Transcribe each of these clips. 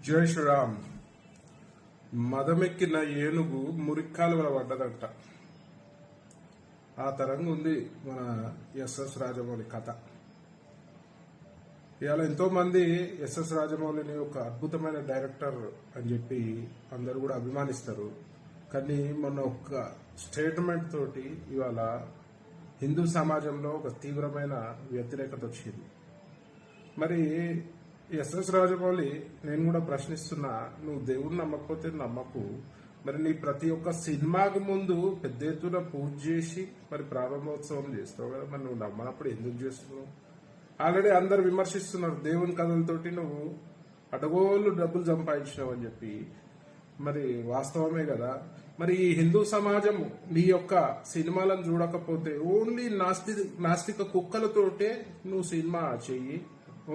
జై శ్రీరామ్. మదమెక్కిన ఏనుగు మురిక్కాలువల పడ్డదంట. ఆ తరంగా ఉంది మన ఎస్ఎస్ రాజమౌళి కథ. ఇవాళ ఎంతో మంది ఎస్ఎస్ రాజమౌళిని ఒక అద్భుతమైన డైరెక్టర్ అని చెప్పి అందరు కూడా అభిమానిస్తారు. కానీ మొన్న ఒక స్టేట్మెంట్ తోటి ఇవాళ హిందూ సమాజంలో ఒక తీవ్రమైన వ్యతిరేకత వచ్చింది. మరి ఎస్ఎస్ రాజమౌళి, నేను కూడా ప్రశ్నిస్తున్నా, నువ్వు దేవుడిని నమ్మకపోతే నమ్మకు, మరి నీ ప్రతి ఒక్క సినిమాకు ముందు పెద్ద ఎత్తున పూజ చేసి మరి ప్రారంభోత్సవం చేస్తావు కదా, మరి నువ్వు నమ్మనప్పుడు ఎందుకు చేస్తున్నావు? ఆల్రెడీ అందరు విమర్శిస్తున్నారు, దేవుని కథలతోటి నువ్వు అడగోళ్ళు డబ్బులు సంపాదించినావు అని చెప్పి. మరి వాస్తవమే కదా. మరి ఈ హిందూ సమాజం నీ యొక్క సినిమాలను చూడకపోతే ఓన్లీ నాస్తిక కుక్కలతోటే నువ్వు సినిమా చెయ్యి,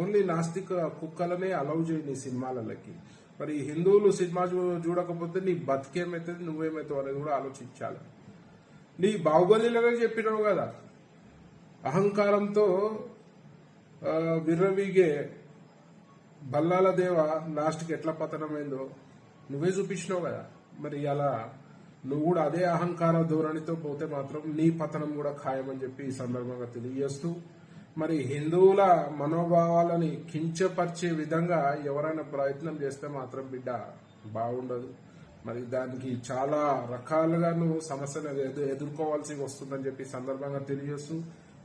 ఓన్లీ నాస్తిక కుక్కలనే అలౌ చేయి నీ సినిమాలకి. మరి హిందువులు సినిమా చూడకపోతే నీ బతికేమైతుంది, నువ్వేమవుతావు అనేది కూడా ఆలోచించాలి. నీ బాహుబలిలోనే చెప్పినావు కదా, అహంకారంతో విర్రవీగే బల్లాల దేవ లాస్ట్కి ఎట్లా పతనమైందో నువ్వే చూపించినావు కదా. మరి అలా నువ్వు కూడా అదే అహంకార ధోరణితో పోతే మాత్రం నీ పతనం కూడా ఖాయమని చెప్పి ఈ సందర్భంగా తెలియజేస్తూ, మరి హిందువుల మనోభావాలని కించపరిచే విధంగా ఎవరైనా ప్రయత్నం చేస్తే మాత్రం బిడ్డ బాగుండదు. మరి దానికి చాలా రకాలుగా నువ్వు సమస్యలు ఎదుర్కోవాల్సి వస్తుందని చెప్పి సందర్భంగా తెలియజేస్తూ,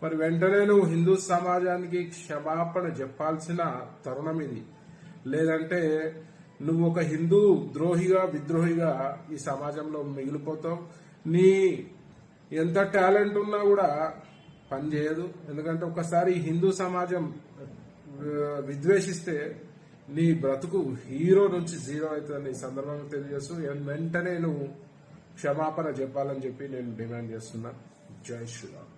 మరి వెంటనే నువ్వు హిందూ సమాజానికి క్షమాపణ చెప్పాల్సిన తరుణం ఇది. లేదంటే నువ్వు ఒక హిందూ ద్రోహిగా విద్రోహిగా ఈ సమాజంలో మిగిలిపోతావు. నీ ఎంత టాలెంట్ ఉన్నా కూడా పనిచేయదు. ఎందుకంటే ఒకసారి హిందూ సమాజం విద్వేషిస్తే నీ బ్రతుకు హీరో నుంచి జీరో అవుతుందని ఈ సందర్భంగా తెలియజేస్తూ, వెంటనే నువ్వు క్షమాపణ చెప్పాలని చెప్పి నేను డిమాండ్ చేస్తున్నా. జై శ్రీరామ్.